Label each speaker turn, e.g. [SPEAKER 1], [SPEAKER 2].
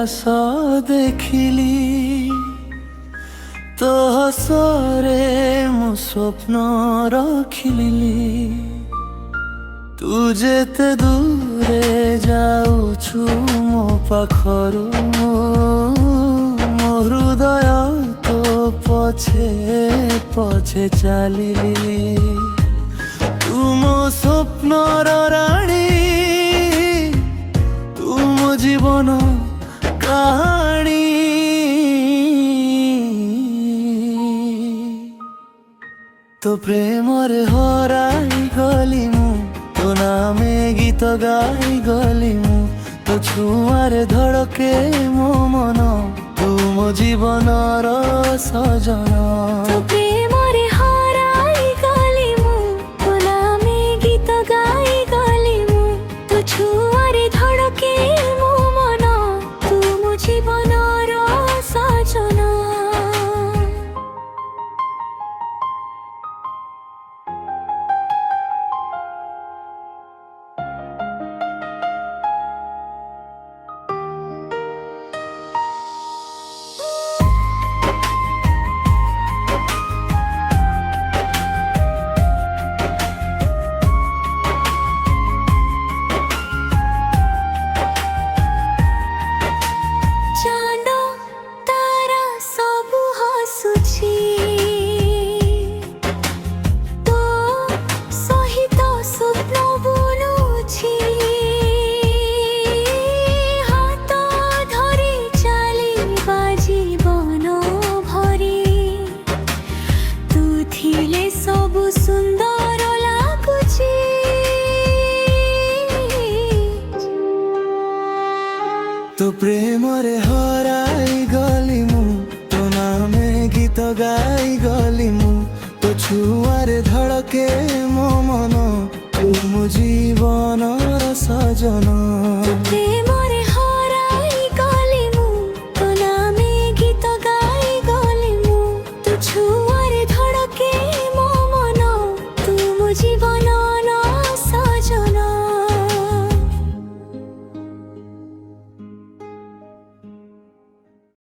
[SPEAKER 1] ଆକାଶ ଦେଖିଲି ତୋ ହସରେ ମୁଁ ସ୍ୱପ୍ନ ରଖିଲି। ତୁ ଯେତେ ଦୂରେ ଯାଉଛୁ ମୋ ପାଖରୁ ମୋ ହୃଦୟ ତୋ ପଛେ ପଛେ ଚାଲିଲି। ତୁ ମୋ ସ୍ୱପ୍ନର ରାଣୀ, ତୁ ମୋ ଜୀବନ କାହାଣୀ। ତୋ ପ୍ରେମରେ ହରାଇ ଗଲି ମୁଁ, ତୋ ନାମେ ଗୀତ ଗାଇ ଗଲି ମୁଁ। ତୋ ଛୁଆଁରେ ଧଡ଼କେ ମୋ ମନ, ତୁ ମୋ ଜୀବନର ସଜନ।
[SPEAKER 2] ତୋ ପ୍ରେମରେ ହରାଇ ଗଲି ମୁଁ, ତୋ ନାମେ ଗୀତ ଗାଇ ଗଲି ମୁଁ। ତୋ ଛୁଆଁରେ ଧଡ଼କେ ମୋ ମନ, ତୁ ମୋ ଜୀବନର ସଜନ।
[SPEAKER 1] ତୋ ପ୍ରେମରେ ହରାଇ ଗଲି ମୁଁ, ତୋ ନାମେ ଗୀତ ଗାଇ ଗଲି ମୁଁ। ତୋ ଛୁଆଁରେ ଧଡ଼କେ ମୋ ମନ, ତୁ ମୋ ଜୀବନର ସଜନ।